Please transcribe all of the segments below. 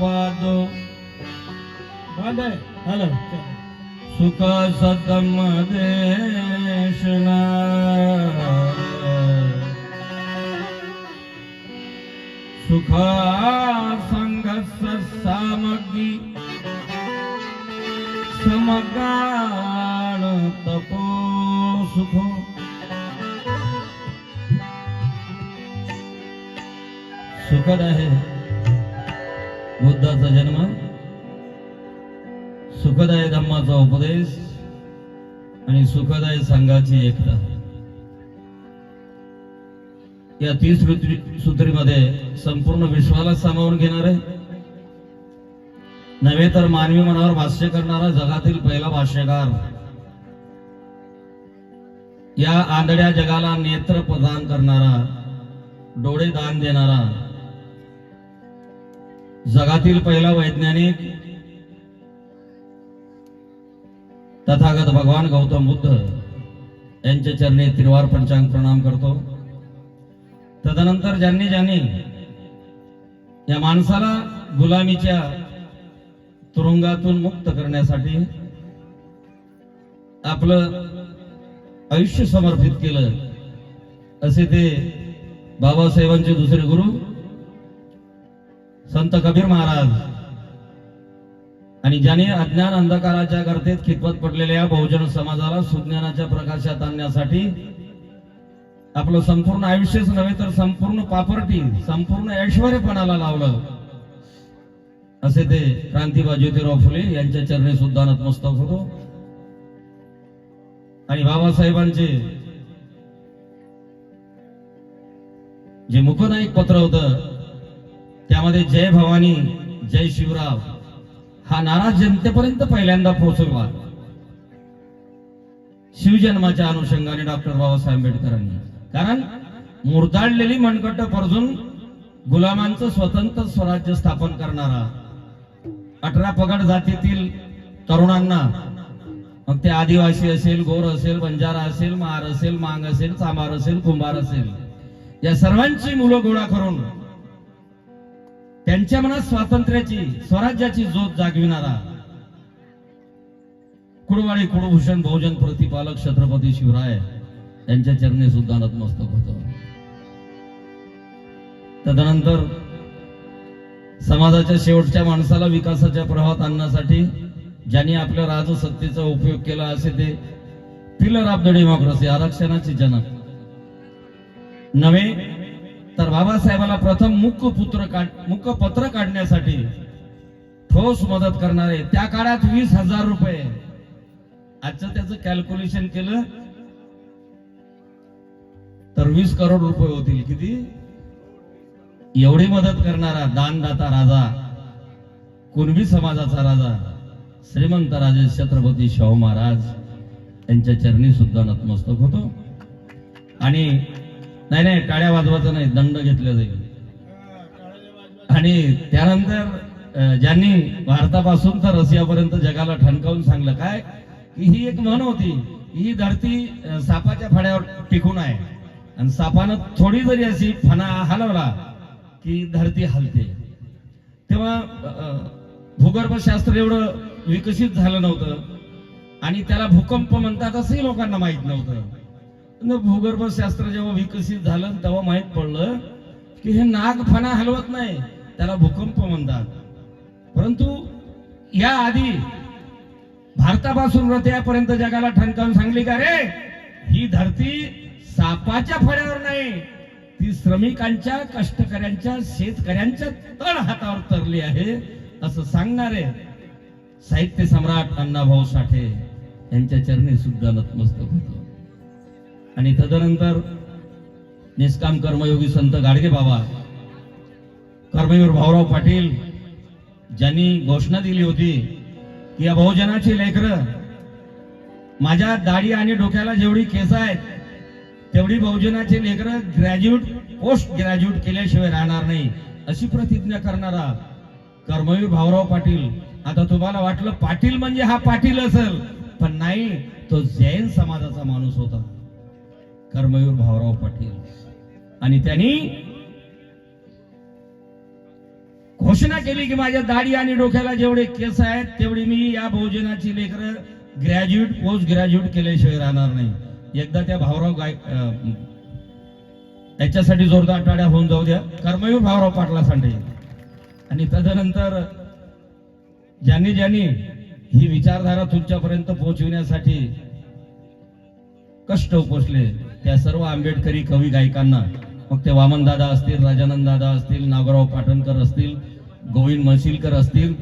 वादो हॅलो सुख सतम देशना सुख संघर्ष सामग्री समगान तपो सुख सुखद आहे बुद्धाचा जन्म, सुखद आहे धम्माचा उपदेश आणि सुखद आहे संघाची एकता. या 30 सूत्रीमध्ये संपूर्ण विश्वाला सामावून घेणारे नव्हे तर मानवी मनावर भाष्य करणारा जगातील पहिला भाष्यकार, या आंधळ्या जगाला नेत्र प्रदान करणारा, डोळे दान देणारा, जगातील पहिला वैज्ञानिक तथागत भगवान गौतम बुद्ध यांच्या चरणी त्रिवार पंचांग प्रणाम करतो. तदनंतर ज्यांनी ज्यांनी या माणसाला गुलामीच्या तुरुंगातून मुक्त करण्यासाठी आपलं आयुष्य समर्पित केलं, असे ते बाबासाहेबांचे दुसरे गुरु संत कबीर महाराज, आणि ज्याने अज्ञान अंधकाराच्या गर्तेत खितपत पडलेल्या बहुजन समाजाला सुज्ञानाच्या प्रकाशात आणण्यासाठी आपलं संपूर्ण आयुष्यच नव्हे तर संपूर्ण पापर्टी, संपूर्ण ऐश्वर्यपणाला लावलं, असे ते क्रांतिबा ज्योतिराव फुले यांच्या चरणी सुद्धा नतमस्तक होतो. आणि बाबासाहेबांचे जे मुखनायक पत्र होतं त्यामध्ये जय भवानी जय शिवराव हा नारा जनतेपर्यंत पहिल्यांदा पोहोचवला शिवजन्माच्या अनुषंगाने डॉक्टर बाबासाहेब आंबेडकरांनी. कारण मुरदाळलेली मनगट परजून गुलामांचं स्वतंत्र स्वराज्य स्थापन करणारा 18 पगड जातीतील तरुणांना, मग ते आदिवासी असेल, गोर असेल, बंजारा असेल, महार असेल, मांग असेल, चांभार असेल, कुंभार असेल, या सर्वांची मुलं गोळा करून त्यांच्या मनात स्वातंत्र्याची, स्वराज्याची ज्योत जागविणारा कुळवाडी कुळभूषण बहुजन प्रतिपालक छत्रपती शिवराय यांच्या चरणी सुद्धा नतमस्तक होतो. तदनंतर समाजाच्या शेवटच्या माणसाला विकासाच्या प्रवाहात आणण्यासाठी ज्यांनी आपल्या राजसत्तेचा उपयोग केला, असे ते पिलर ऑफ द डेमोक्रेसी, आरक्षणाचे जनक नव्हे तर बाबासाहेबाला प्रथम मुख्य पत्र काढण्यासाठी ठोस मदत करणारे, त्या काळात 20,000 रुपये, आजचं त्याचं कॅल्क्युलेशन केलं तर 20 करोड रुपये होतील. किती? एवढी मदत करणारा दानदाता राजा, कुणबी समाजाचा राजा, श्रीमंत राजे छत्रपती शाहू महाराज यांच्या चरणी सुद्धा नतमस्तक होतो. आणि नाही टाळ्या वाजवायचं नाही, दंड घेतला जाईल. आणि त्यानंतर ज्यांनी भारतापासून तर रशियापर्यंत जगाला ठणकावून सांगलं काय की ही एक म्हण होती, ही धरती सापाच्या फड्यावर टिकून आहे आणि सापानं थोडी जरी अशी फणा हलवला की धरती हलते. तेव्हा भूगर्भशास्त्र एवढं विकसित झालं नव्हतं आणि त्याला भूकंप म्हणतात असंही लोकांना माहित नव्हतं. भूगर्भशास्त्र जेव्हा विकसित झालं तेव्हा माहित पडलं की हे नाग फणा हलवत नाही, त्याला भूकंप म्हणतात. परंतु या आधी भारतापासून रशियापर्यंत जगाला ठणकावून सांगली का रे, ही धरती सापाच्या फड्यावर नाही, ती श्रमिकांच्या, कष्टकऱ्यांच्या, शेतकऱ्यांच्या तळ हातावर तरली आहे, असं सांगणारे साहित्य सम्राट अण्णाभाऊ साठे यांच्या चरणी सुद्धा नतमस्तक होतो. आणि तदनंतर निष्काम कर्मयोगी संत गाडगे बाबा, कर्मवीर भाऊराव पाटील, ज्यांनी घोषणा दिली होती की या बहुजनाची लेकरं, माझ्या दाढी आणि डोक्याला जेवढी केस आहेत तेवढी बहुजनाची लेकरं ग्रॅज्युएट, पोस्ट ग्रॅज्युएट केल्याशिवाय राहणार नाही, अशी प्रतिज्ञा करणारा कर्मवीर भाऊराव पाटील. आता तुम्हाला वाटलं पाटील म्हणजे हा पाटील असेल, पण नाही, तो जैन समाजाचा माणूस होता कर्मवीर भाऊराव पाटील. आणि त्यांनी घोषणा केली की माझ्या दाढी आणि डोक्याला जेवढे केस आहेत तेवढी मी या बहुजनाची लेकरं ग्रॅज्युएट पोस्ट ग्रॅज्युएट केल्याशिवाय राहणार नाही. एकदा त्या भाऊराव याच्यासाठी जोरदार टाळ्या होऊन जाऊ द्या. कर्मवीर भाऊराव पाटला सांडे. आणि तदनंतर ज्यांनी ज्यांनी ही विचारधारा तुमच्यापर्यंत पोहोचविण्यासाठी कष्ट उपसले त्या सर्व आंबेडकरी कवी गायकांना, मग ते वामनदादा असतील, राजानंद दादा असतील, नागोराव पाटणकर असतील, गोविंद महसिलकर असतील,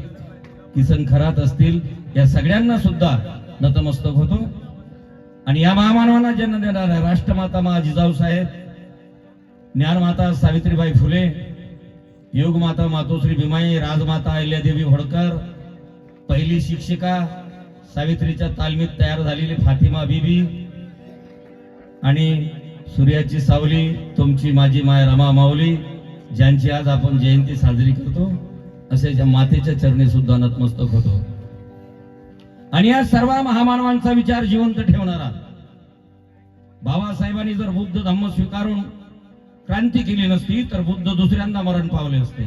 किसन खरात असतील, या सगळ्यांना सुद्धा नतमस्तक होतो. आणि या महामानवांना जन्म देणाऱ्या राष्ट्रमाता मा जिजाऊ साहेब, ज्ञानमाता सावित्रीबाई फुले, योगमाता मातोश्री भीमाई, राजमाता अहिल्यादेवी होळकर, पहिली शिक्षिका सावित्रीच्या तालमीत तयार झालेली फातिमा बीबी, आणि सूर्याची सावली तुमची माझी माय रमा माऊली, ज्यांची आज आपण जयंती साजरी करतो, असे ज्या मातेच्या चरणी सुद्धा नतमस्तक होतो. आणि या सर्व महामानवांचा विचार जिवंत ठेवणारा बाबासाहेबांनी जर बुद्ध धम्म स्वीकारून क्रांती केली नसती तर बुद्ध दुसऱ्यांदा मरण पावले असते,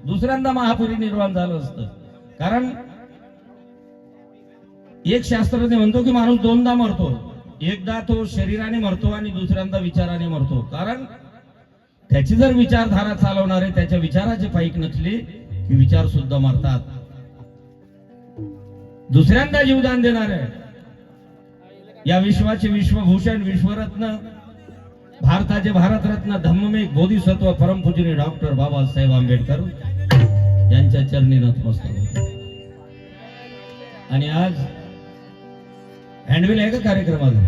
दुसऱ्यांदा महापरिनिर्वाण झालं असतं. कारण एक शास्त्रज्ञ म्हणतो की माणूस दोनदा मरतो, एकदा तो शरीराने मरतो आणि दुसऱ्यांदा विचाराने मरतो. कारण त्याची जर विचारधारा चालवणारे त्याच्या विचाराचे पाईक नसले की विचार सुद्धा मरतात. दुसऱ्यांदा जीवदान देणारे या विश्वाचे विश्वभूषण, विश्वरत्न, भारताचे भारतरत्न, धम्ममेघ, बोधिसत्व, परमपूजनीय डॉक्टर बाबासाहेब आंबेडकर यांच्या चरणी नतमस्तक होतो. आणि आज हँडबिल आहे का कार्यक्रमाला?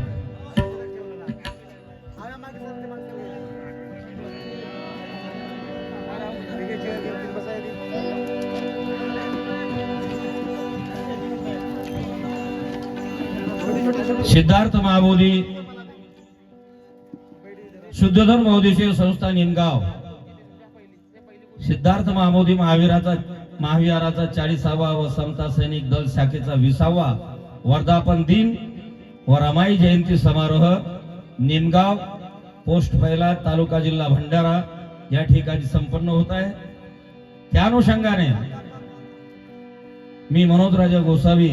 सिद्धार्थ महाबोधी शुद्धधर्म बहुदेशीय संस्था निमगाव, सिद्धार्थ महाबोधी महाविहाराचा 40वा व समता सैनिक दल शाखेचा 20वा वर्धापन दिन व रमाई जयंती समारोह निमगाव पोस्ट पहिला, तालुका जिल्हा भंडारा या ठिकाणी संपन्न होत आहे. त्या अनुषंगाने मी मनोजराजा गोसावी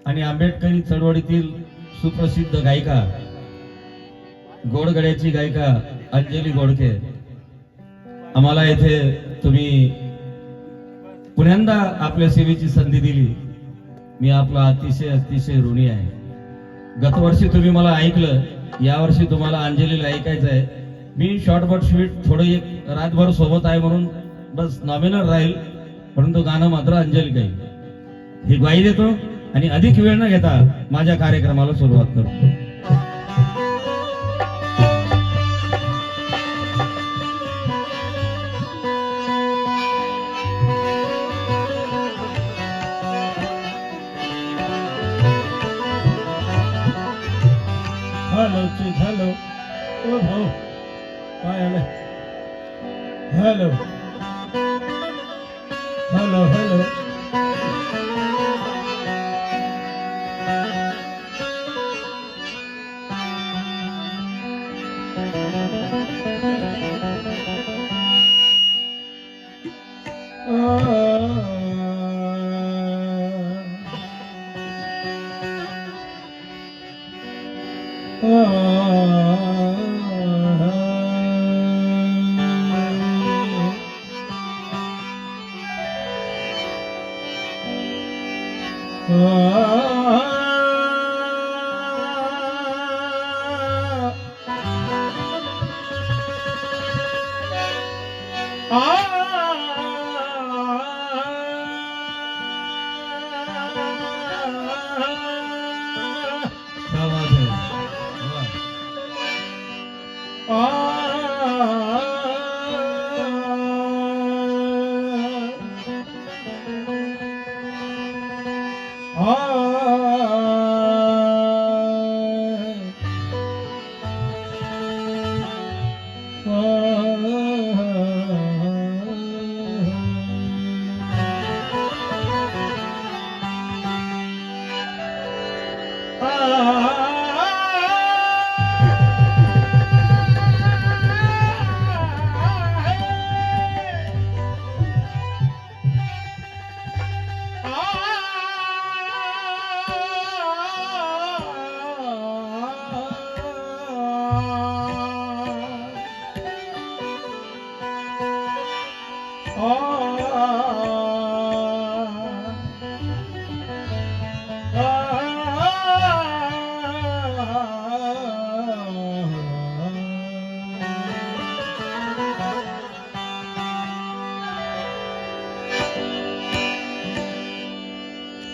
आणि आंबेडकरी चळवळीतील सुप्रसिद्ध गायिका, गोडगड्याची गायिका अंजली गोडके, आम्हाला येथे तुम्ही पुन्यांदा आपल्या सेवेची संधी दिली, मी आपला अतिशय अतिशय ऋणी आहे. गतवर्षी तुम्ही मला ऐकलं, यावर्षी तुम्हाला अंजलीला ऐकायचं आहे. मी शॉर्ट बट स्वीट थोडं एक रातभर सोबत आहे म्हणून बस नॉमिनल राहील, परंतु गाणं मात्र अंजली गाईल ही ग्वाही देतो आणि अधिक वेळ न घेता माझ्या कार्यक्रमाला सुरुवात करतो. हॅलो हॅलो ओ भाऊ काय आलं? हॅलो हॅलो हॅलो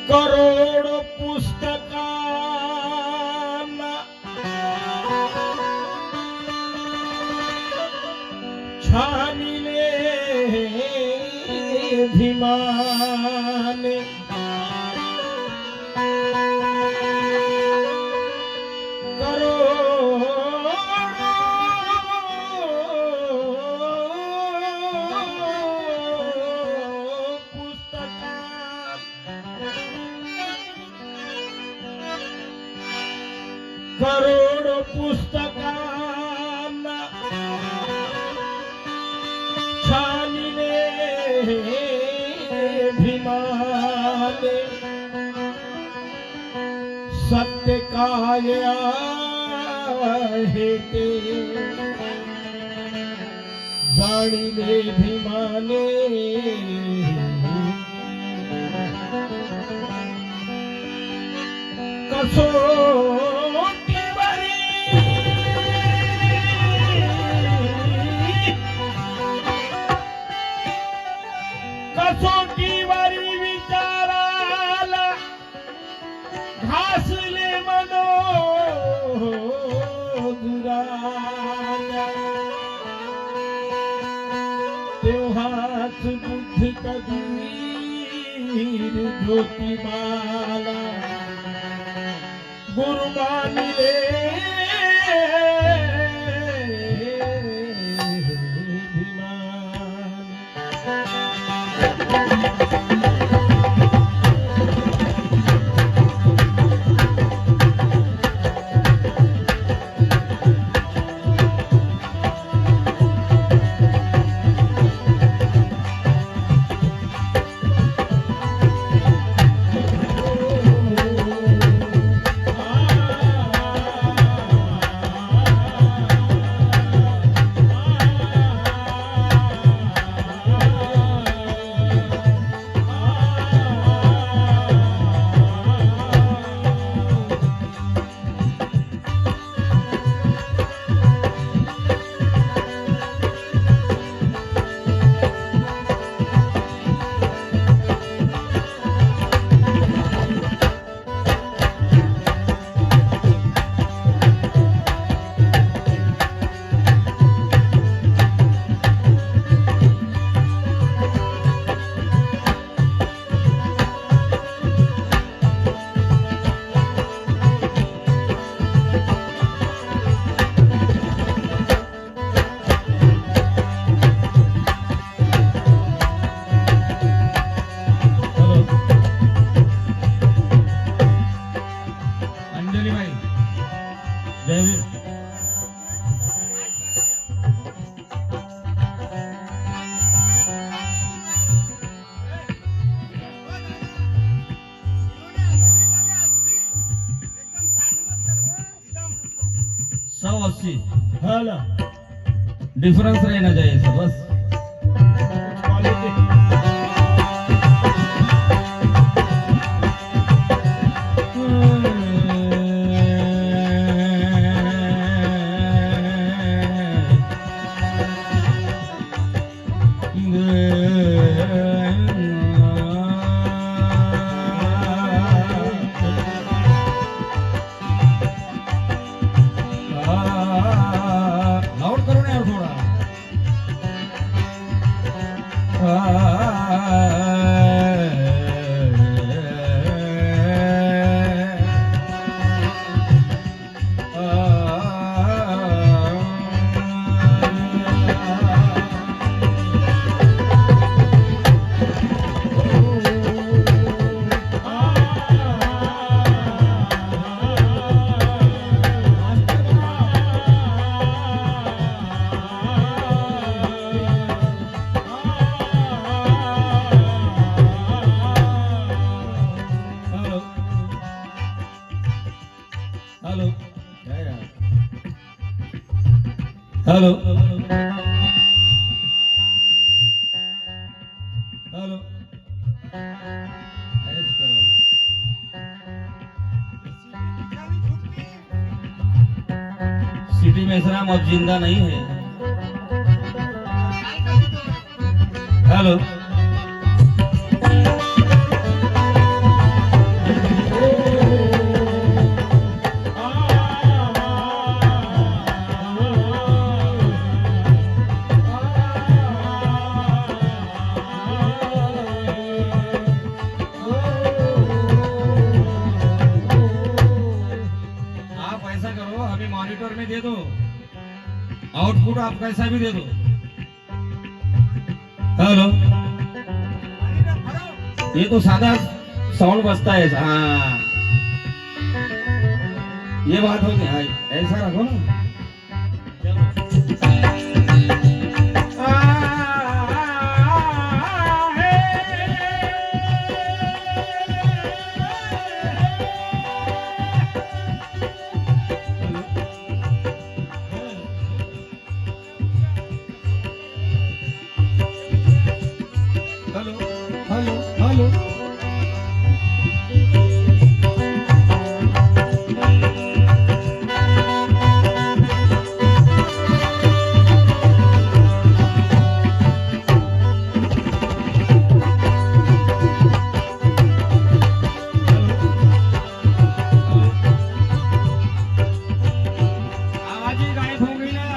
करोड पुस्तकांना छानिले भीमाने करोड पुस्तकांना छानिले भीमाने सत्य काय आहे ते जाणिले भीमाने कसोटीवरी विचाराला घासले मनोदुराला तेव्हाच बुद्ध कबीर ज्योतिबाला गुरु मानिले $180 हाला डिफरेंस रहना चाहिए सर बस क्वालिटी लाउड करो ना यार थोड़ा हेलो क्या यार हेलो हेलो ऐसे करो सिटी में सलाम अब जिंदा नहीं है हेलो दे दो, आउटपुट आप कैसा भी दे दो। हेलो, ये तो सादा साउंड बजता है। हाँ, ये बात होगी। हाँ, ऐसा रखो ना। हेलो हेलो हेलो, आवाज ही गायब हो गई ना।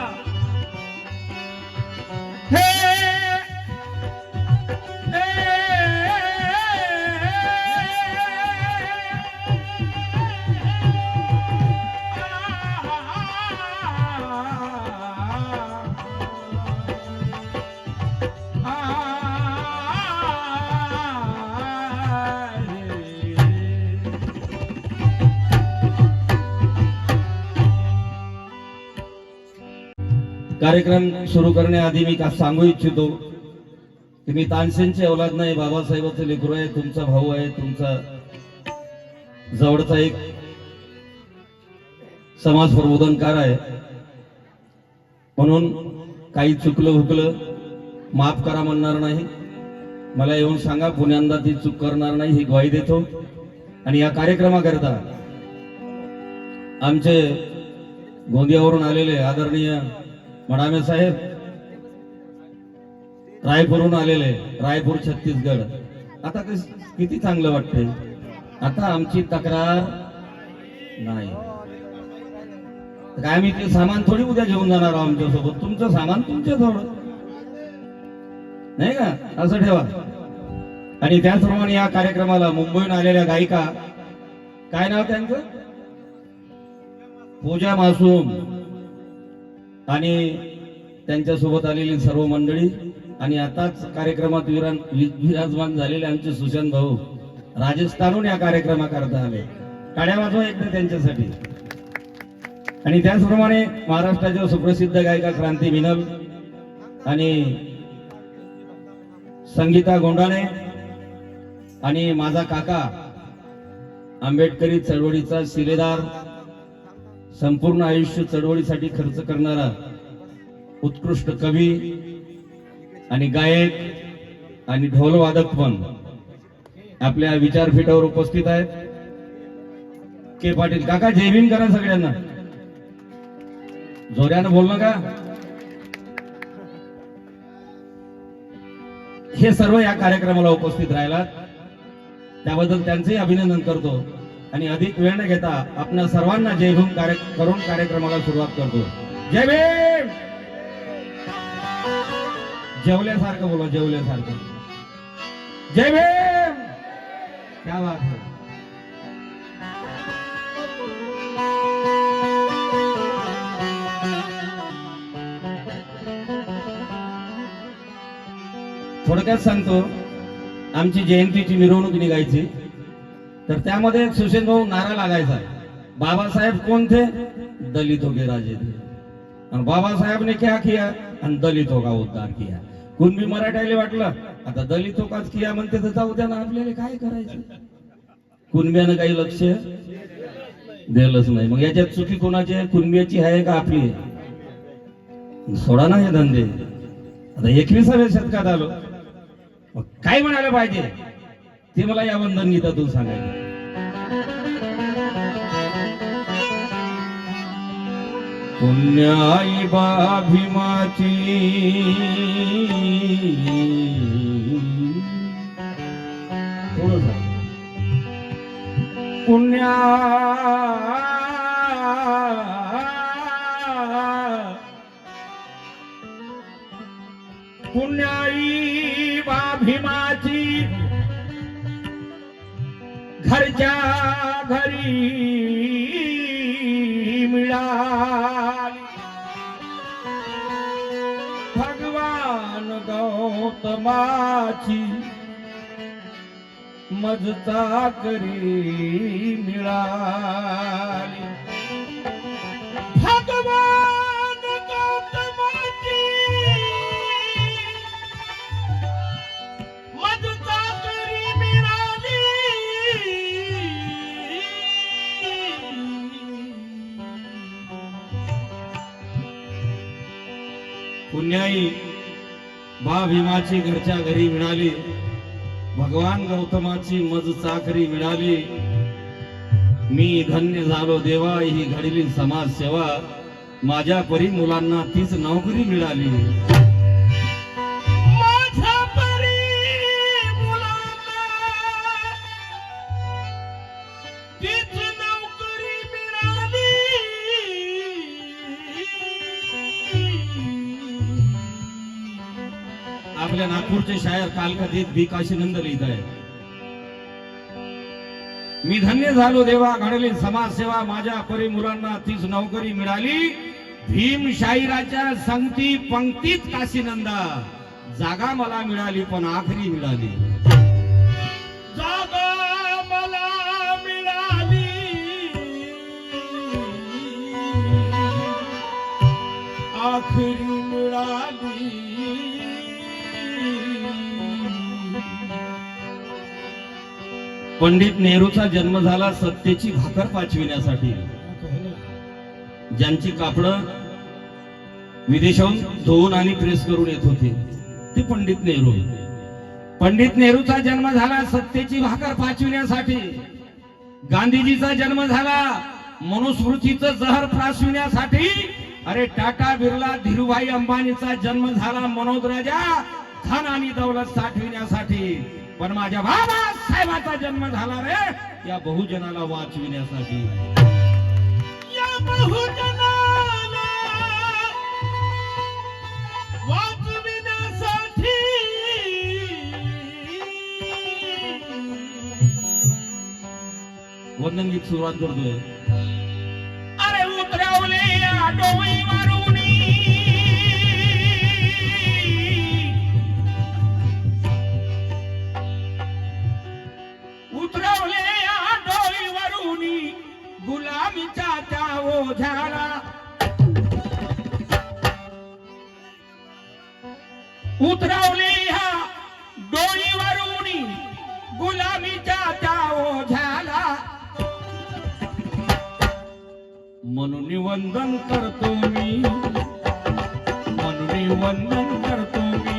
कार्यक्रम सुरू करण्याआधी मी का सांगू इच्छितो की मी तानसेनची औलाद नाही, बाबासाहेबांचे लेकरू आहे, तुमचा भाऊ आहे, तुमचा जवळचा एक समाज प्रबोधनकार आहे. म्हणून काही चुकलं हुकलं माफ करा म्हणणार नाही. मला येऊन सांगा, पुण्यांदा ती चूक करणार नाही ही ग्वाही देतो. आणि या कार्यक्रमाकरता आमचे गोंदियावरून आलेले आदरणीय मडामे साहेब, रायपूरहून आलेले, रायपूर छत्तीसगड. आता किती चांगलं वाटतंय. आता आमची तक्रार नाही. काय, आम्ही ते सामान थोडी उद्या घेऊन जाणार आहोत आमच्यासोबत. तुमचं सामान तुमच्या थोडं नाही का, असं ठेवा. आणि त्याचप्रमाणे या कार्यक्रमाला मुंबईहून आलेल्या गायिका, काय नाव त्यांचं, पूजा मासूम, आणि त्यांच्यासोबत आलेली सर्व मंडळी, आणि आताच कार्यक्रमात विराजमान झालेले आमचे सुशांत भाऊ राजस्थानहून या कार्यक्रमाकरता आले. टाळ्या वाजवा एकदा त्यांच्यासाठी. आणि त्याचप्रमाणे महाराष्ट्राच्या सुप्रसिद्ध गायिका क्रांती मिनल आणि संगीता गोंडाणे, आणि माझा काका आंबेडकरी चळवळीचा शिलेदार, संपूर्ण आयुष्य चळवळीसाठी खर्च करणारा उत्कृष्ट कवी आणि गायक आणि ढोलवादक पण आपल्या विचारपीठावर उपस्थित आहेत. के पाटील काका, जय भीम करा सगळ्यांना, जोऱ्यानं बोल नका. हे सर्व या कार्यक्रमाला उपस्थित राहिलात त्याबद्दल त्यांचेही अभिनंदन करतो. आणि अधिक वेळ न घेता आपल्या सर्वांना जय भीम करून कार्यक्रमाला सुरुवात करतो. जय भीम. जेवल्यासारखं बोला, जेवल्यासारखं. जय भीम. क्या बात है. थोडक्यात सांगतो, आमची जयंतीची मिरवणूक निघायची, तर त्यामध्ये सुशील भाऊ नारा लागायचा, बाबासाहेब कोण थे, दलितों के राजे थे, और बाबासाहेब ने क्या किया, आणि दलितों का उद्धार किया. कुणबी मराठ्याला वाटलं आता दलितों काच किया म्हणते, तर जाऊ द्या ना, आपल्याला काय करायचं. कुणब्यानं काही लक्ष दिलंच नाही. मग याच्यात चुकी कोणाची आहे, कुणब्याची आहे का आपली आहे. सोडा ना हे धंदे. आता 21व्या शतकात आलो, मग काय म्हणायला पाहिजे ते मला या वंदन गीतातून सांगायचं. पुण्याई बा भीमाची पुण्या पुण्याई बा भीमाची घरच्या घरी मिळाली. गौतमाची मजता करी मिळाली. भगवान गौतमाची मजता करी मिळाली. पुण्याई बा भीमाची घरच्या घरी मिळाली. भगवान गौतमाची मज चाकरी मिळाली. मी धन्य झालो देवा, ही घडली समाज सेवा. माझ्या परी मुलांना तीच नोकरी मिळाली. माझ्या परी मुलांना तीच नोकरी मिळाली. आपल्या नागपूरचे शायर कालकथित बी काशीनंद लिहित आहे, मी धन्य झालो देवा, घडली समाज सेवा. माझ्या परी मुलांना तीच नोकरी मिळाली. भीम शाहिराच्या संगती पंक्तीत काशीनंदा, जागा मला मिळाली पण आखरी मिळाली. जागा मला मिळाली. आखरी मिळाली. पंडित नेहरूचा जन्म झाला सत्तेची भाकर पाचविण्यासाठी. ज्यांची कापडं विदेशाहून धुवून आणि प्रेस करून येत होते ते पंडित नेहरू. पंडित नेहरूचा जन्म झाला सत्तेची भाकर पाचविण्यासाठी. गांधीजीचा जन्म झाला मनुस्मृतीचं जहर प्राशविण्यासाठी. अरे टाटा बिर्ला धीरूभाई अंबानीचा जन्म झाला मनोज राजा धन आणि दौलत साठविण्यासाठी. पण माझ्या बाबासाहेबाचा जन्म झाला रे या बहुजनाला वाचविण्यासाठी. या बहुजनाला वाचविण्यासाठी. वंदनगीत सुरुवात करतोय. अरे उतरवले या डोईवरून उतरवले या डोईवरून गुलामीच्या त्या ओझ्याला. उतरवले ह्या डोईवरून गुलामीच्या त्या ओझ्याला. म्हणून वंदन करतो मी, म्हणून वंदन करतो मी,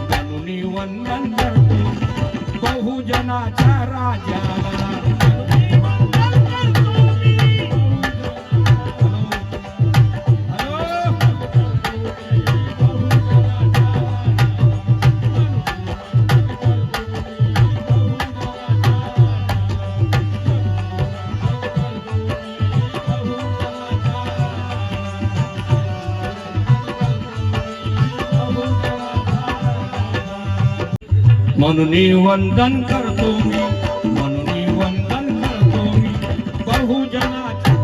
म्हणून वंदन करतो बहुजनाच्या राजाला. म्हणून वंदन करतो मी, म्हणून वंदन करतो मी बहुजनाच्या.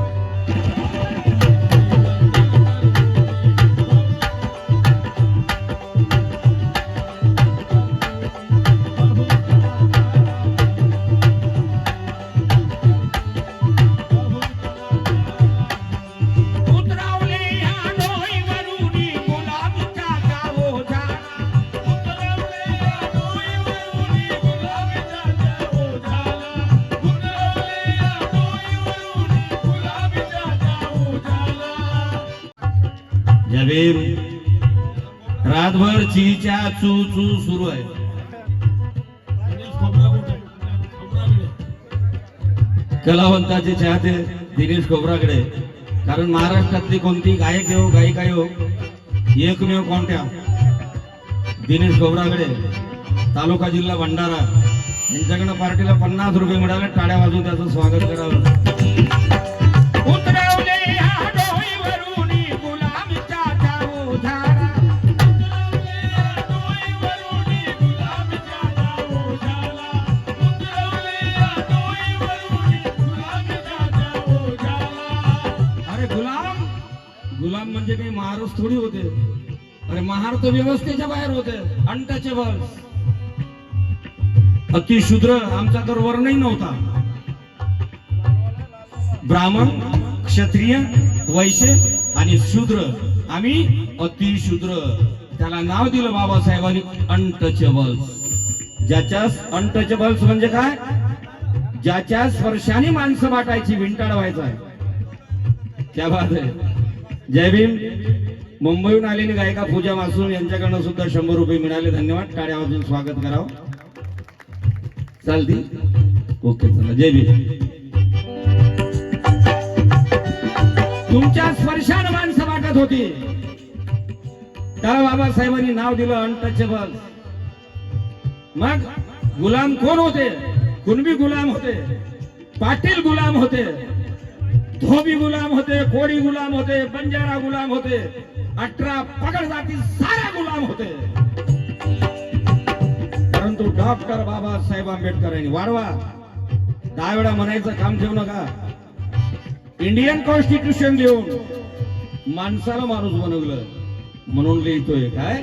उतरवले या डोईवरून गुलामीच्या त्या ओझ्याला. जबीर रातभर चीच्या चू चू सुरू आहे. कलावंताचे चाहते दिनेश खोबराकडे. कारण महाराष्ट्रातली कोणती गायक हो गायिका हो एकमेव कोणत्या दिनेश खोबराकडे, तालुका जिल्हा भंडारा. यांच्याकडनं पार्टीला 50 रुपये मिळाले. टाळ्या वाजवून त्याचं स्वागत करावं. उतरवले या डोईवरून गुलामीच्या त्या ओझ्याला. उतरवले या डोईवरून गुलामीच्या त्या ओझ्याला. उतरवले या डोईवरून गुलामीच्या त्या ओझ्याला. अरे गुलाम, गुलाम म्हणजे काही महाराज थोडी होते. अरे महार तर व्यवस्थेच्या बाहेर होते, अनटचेबल. अतिशूद्र आमचा तर वर्णही नव्हता. ब्राह्मण, क्षत्रिय, वैश्य आणि शूद्र, आम्ही अतिशूद्र. त्याला नाव दिलं बाबासाहेबांनी अनटचेबल्स. ज्याच्या अनटचेबल्स म्हणजे काय? ज्याच्या स्पर्शाने माणसं वाटायची, विंटाळ व्हायचा आहे. क्या बात आहे. जय भीम. मुंबईहून आलेली गायिका पूजा मासूम यांच्याकडनं सुद्धा 100 रुपये मिळाले. धन्यवाद. टाळ्या वाजून स्वागत करावं. चालती. ओके, चला. जय भीम. तुमच्या स्पर्शाने माणसं वाटत होती, त्याला बाबासाहेबांनी नाव दिलं अनटचेबल. मग गुलाम कोण होते? कुणबी गुलाम होते, पाटील गुलाम होते, धोबी गुलाम होते, कोळी गुलाम होते, बंजारा गुलाम होते, 18 पगड जाती सारे गुलाम होते. परंतु डॉक्टर बाबासाहेब आंबेडकर यांनी वाढवा 10 वेळा म्हणायचं काम ठेवू नका. इंडियन कॉन्स्टिट्यूशन लिहून माणसाला माणूस बनवलं म्हणून लिहितोय काय?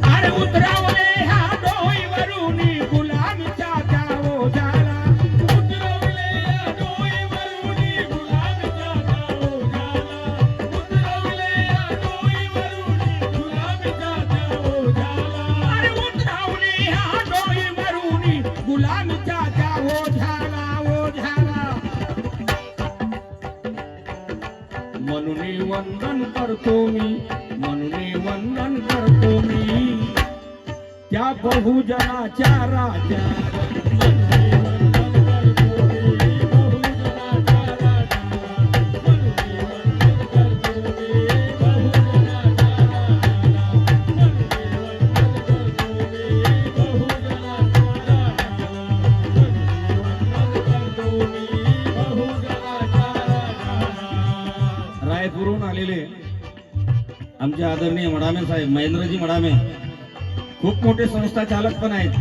अरे उतरावले ह्या डोईवरूनी गुलामीच्या जाओ झाला. उतरवले ह्या डोईवरूनी गुलामीच्या जाओ झाला. उतरवले ह्या डोईवरूनी गुलामीच्या जाओ झाला. अरे उतरवले ह्या डोईवरूनी गुलामीच्या जाओ झाला. ओ झाला. म्हणून वंदन करतो मी, म्हणून वंदन करतो मी त्या बहुजनाच्या राजा. रायपूरहून आलेले आमचे आदरणीय मडामे साहेब, महेंद्रजी मडामे, खूप मोठे संस्था चालक पण आहेत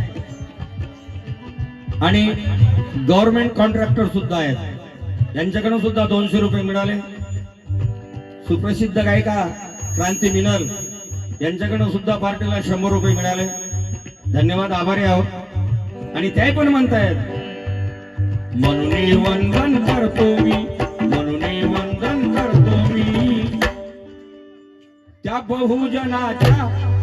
आणि गव्हर्नमेंट कॉन्ट्रॅक्टर सुद्धा आहेत. त्यांच्याकडून सुद्धा 200 रुपये मिळाले. सुप्रसिद्ध गायिका क्रांती मिनल यांच्याकडून सुद्धा पार्टीला 100 रुपये मिळाले. धन्यवाद, आभारी आहोत. आणि ते पण म्हणतायत म्हणून वंदन करतो मी, म्हणून वंदन करतो मी त्या बहुजनाच्या.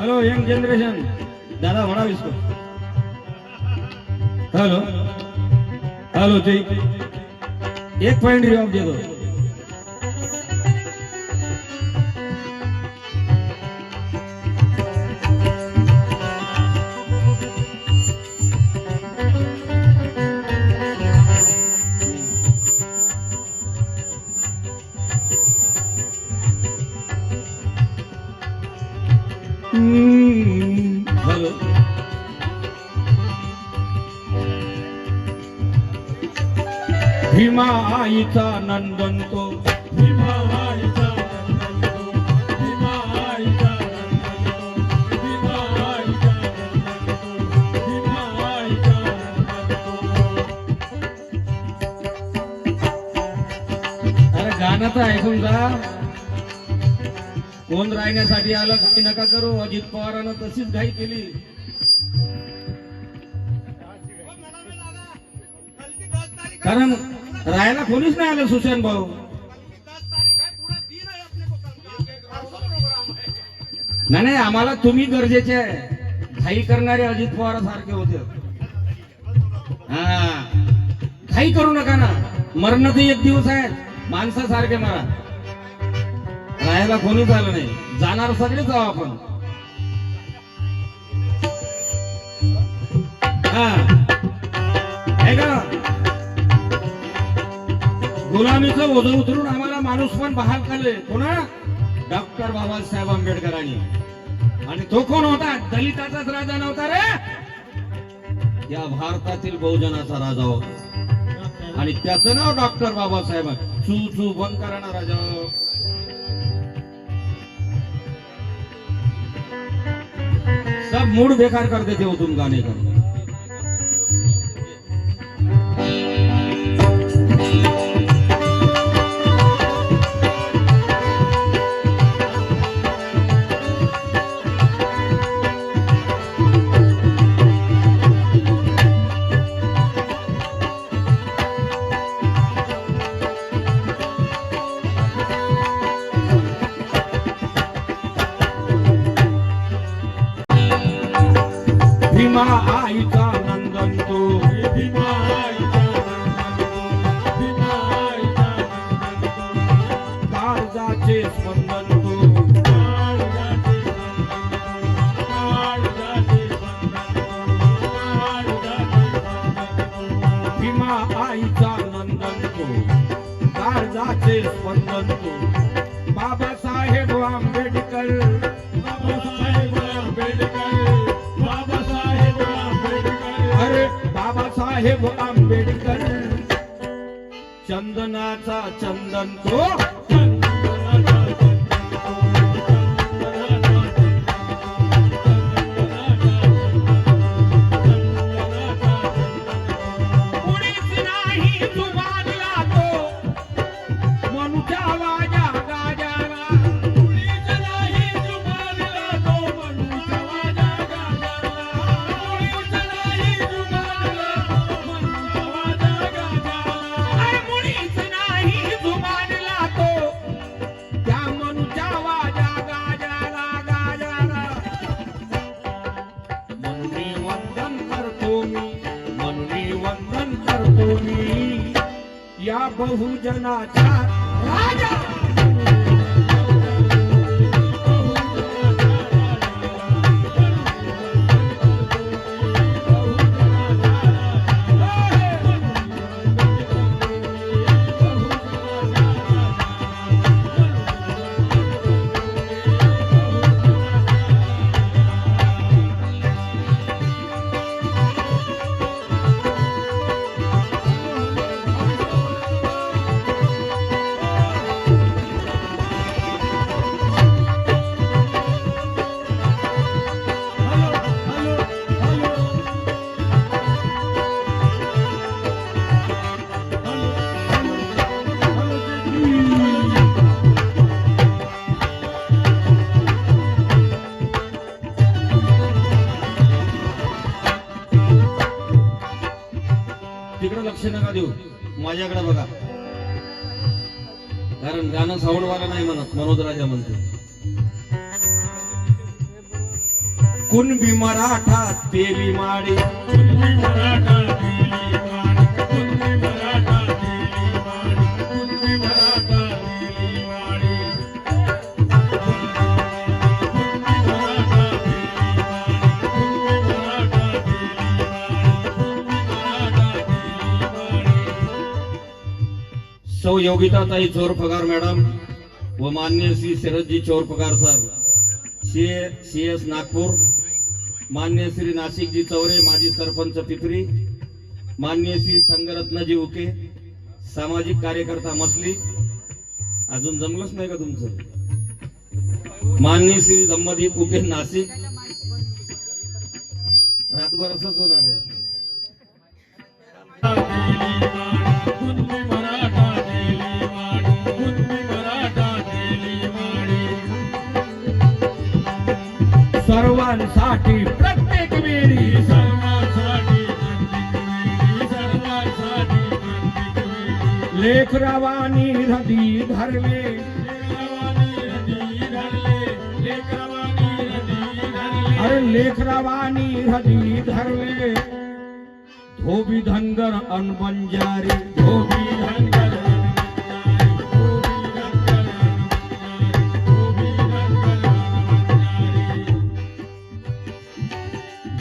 हेलो यंग जनरेशन, दादा बड़ा इसको. हेलो हेलो जी, 1 पॉइंट रिवॉर्ड दे दो. हेलो भीमा आईचा नंदन तो, भीमा आईचा नंदन तो, भीमा आईचा नंदन तो, भीमा आईचा नंदन तो, भीमा आईचा नंदन तो. अरे गाणं तर ऐकून जा. कोण राहण्यासाठी आलं काही नका करू. अजित पवारांना तशीच घाई केली. कारण राहायला कोणीच नाही आलं. सुशांत भाऊ, नाही आम्हाला तुम्ही गरजेचे आहे. घाई करणारे अजित पवार सारखे होते. हा काही करू नका ना, मरण ते एक दिवस आहे, माणसासारखे मरा. राहायला कोणीच आलं नाही, जाणार सगळेच आहो आपण. हा आहे का, गुलामीचं ओझं उतरून आम्हाला माणूस पण बहाल करले. कोणा? डॉक्टर बाबासाहेब आंबेडकरांनी. आणि तो कोण होता? दलिताचाच राजा नव्हता रे, या भारतातील बहुजनाचा राजा होता. आणि त्याचं नाव डॉक्टर बाबासाहेब. चू चू बंद करा ना राजा. सब मूड बेकार कर देते हो तुम गाने का. भीमा आईचा नंदन तो, भीमा आईचा नंदन तो, भीमा आईचा नंदन तो, काळजाचे स्पंदन तो, काळजाचे स्पंदन तो, काळजाचे स्पंदन तो, भीमा आईचा नंदन तो, काळजाचे स्पंदन तो. बाबासाहेब आंबेडकर, बाबासाहेब आंबेडकर, बाबासाहेब आंबेडकर, अरे बाबासाहेब आंबेडकर, चंदनाचा चंदन तो, चंदनाचा चंदन तो, कुणीच नाही जुमानला तो, मनुच्या वाजा गाजाला. कुणीच नाही जुमानला तो, मनुष्य वाजा गाजाला. कुणीच नाही जुमानला, मनुष्य वाजा गाजाला. अरे मुळीच नाही जुमानला तो, त्या मनुच्या वाजा गाजाला गाजाला. म्हणून वंदन करतो मी, म्हणून वंदन करतो मी या बहुजनाचा राजा. तिकडे लक्ष नका देऊ, माझ्याकडे बघा. कारण गाणं साऊंडवाला नाही म्हणत, मनोज राजा म्हणतो. कुणबी मराठा तेली माडी, कुणबी मराठा दिली वाणी, कुणबी मराठा दिली वाणी, कुणबी मराठा दिली वाणी. कुणबी मराठा दिली वाणी, कुणबी मराठा दिली वाणी, कुणबी मराठा दिली वाणी. सौ योगिताताई चोर पगार मॅडम व मान्य श्री शरदजी चोर पगार सर, CS नागपूर, मान्य श्री नाशिकजी चौरे माजी सरपंच पिपरी, मान्य श्री संगरत्नजी उके सामाजिक कार्यकर्ता मसली. अजून जमलंच नाही का तुमचं? मान्य श्री धम्मदीप उके नाशिक. रातभर असंच होणार आहे. कुणबी मराठा दिली वाणी, कुणबी मराठा दिली वाणी. सर्वांसाठी प्रत्येक वेळी, सर्वांसाठी प्रत्येक वेळी, सर्वांसाठी प्रत्येक वेळी. लेकरावानी हृदी धरले, लेकरावानी हृदी धरले, लेकरावानी हृदी धरले. अरे लेकरावानी हृदी धरले. धोबी धनगर अन बंजारी धोबी धनगर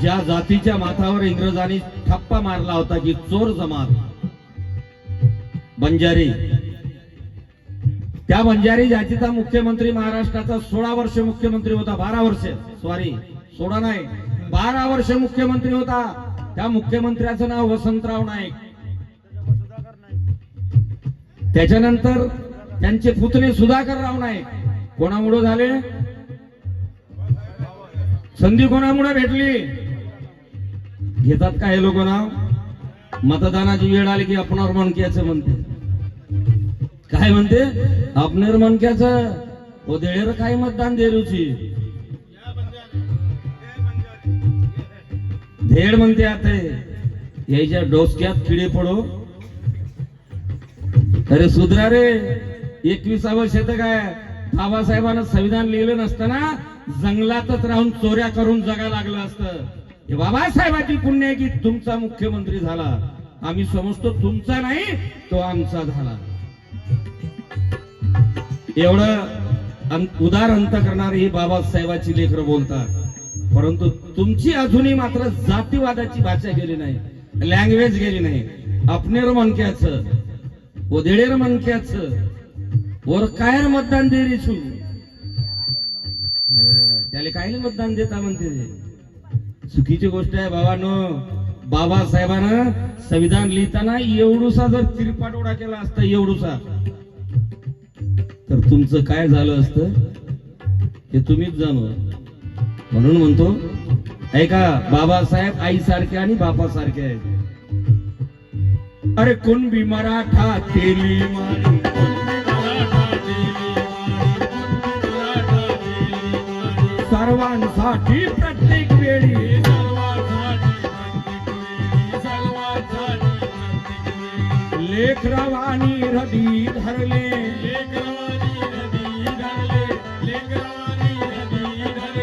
ज्या जातीच्या माथावर इंग्रजांनी ठप्पा मारला होता की चोर जमात बंजारी, त्या बंजारी जातीचा मुख्यमंत्री महाराष्ट्राचा 16 वर्ष मुख्यमंत्री होता. 12 वर्ष, सॉरी 16 नाही, 12 वर्ष मुख्यमंत्री होता. त्या मुख्यमंत्र्याचं नाव वसंतराव नाईक. त्याच्यानंतर त्यांचे पुतणे सुधाकरराव नाईक. कोणामुळे झाले? संधी कोणामुळे भेटली? घेतात का हे लोक नाव? मतदानाची वेळ आली की आपणावर मनक्याचं म्हणते. काय म्हणते? आपणर मनक्याचं. ओ देळेर काय मतदान देरूची धेड म्हणते. आता याच्या डोसक्यात किडे पडो. अरे सुधरा रे. 21वे शतक आहे. बाबासाहेबांना संविधान लिहिलं नसताना जंगलातच राहून चोऱ्या करून जगा लागलं असतं. हे बाबासाहेबांची पुण्य आहे की तुमचा मुख्यमंत्री झाला. आम्ही समजतो तुमचा नाही, तो आमचा झाला. एवढं उदार अंत करणारे ही बाबासाहेबांची लेकरं बोलतात. परंतु तुमची अजूनही मात्र जातीवादाची भाषा गेली नाही, लँग्वेज गेली नाही. आपणेर मनक्याचं, ओदेळेर मनक्याचं, वर कायर मतदान देरीछु. त्याला काय मतदान देता म्हणते. चुकीची गोष्ट आहे बाबांनो. बाबासाहेबांना संविधान लिहिताना एवढूसा जर तिरपाटोडा केला असता, एवढूसा, तर तुमचं काय झालं असतं हे तुम्हीच जाणवा. म्हणून म्हणतो ऐका, बाबासाहेब आईसारखे आणि बापासारखे आहेत. अरे कुणबी मराठा तेली मारी, सर्वांसाठी प्रत्येक वेळी, लेकरवानी हृदय धरले,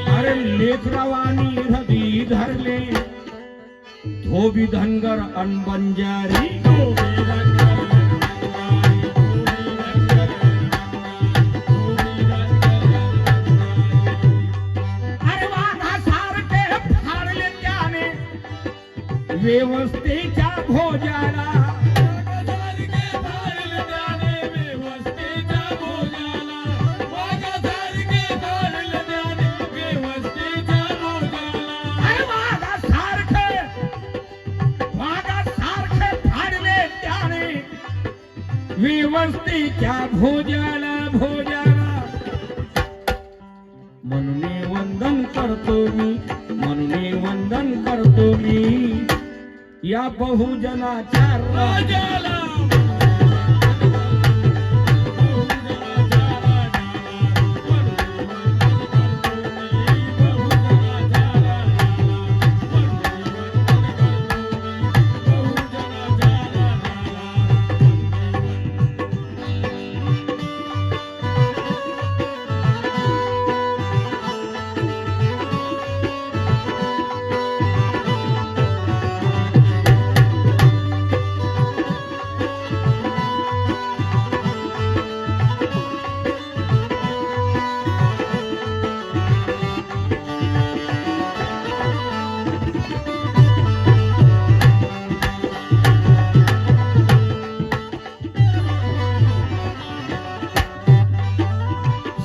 अरे लेकरवानी हृदय धरले. धोबी धनगर अन बंजारी, व्यवस्थेच्या भोजाला, व्यवस्थेच्या भोजाला भोजाला. म्हणून वंदन करतो मी, म्हणून वंदन करतो मी या बहुजनाच्या राजाला.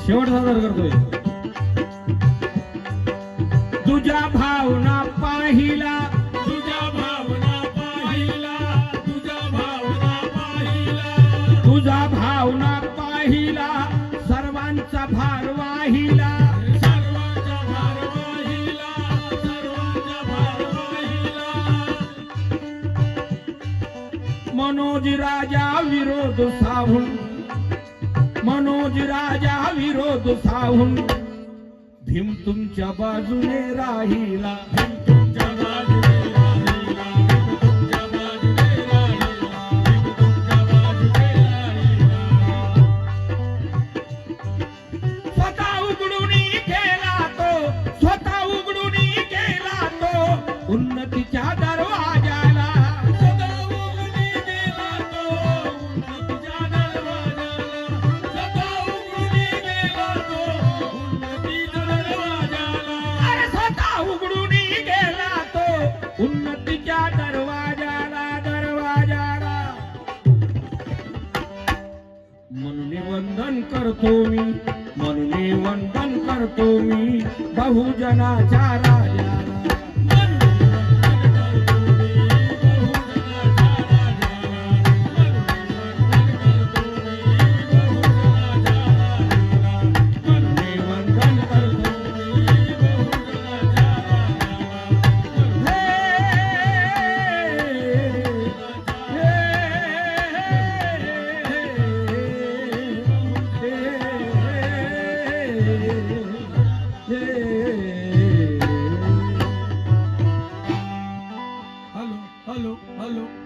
शेवट सादर करतोय. तुझ्या भावना पाहिला, तुझ्या भावना पाहिला, तुझ्या भावना पाहिला, तुझा भावना पाहिला, सर्वांचा भार वाहिला, सर्वांचा भार वाहिला, सर्वांचा भार वाहिला. मनोज राजा विरोध साहून, मनोज राजा विरोध साहून, भीम तुमच्या बाजूने राहिला, भीम तुमच्या बाजूने राहिला, भीम तुमच्या बाजूने राहिला, भीम तुमच्या बाजूने राहिला. स्वतः उघडून गेला तो, स्वतः उघडून गेला तो उन्नतीच्या दरवाजाला. वंदन करतो मी, म्हणून वंदन करतो मी बहुजनाच्या राजाला. Hello hello hello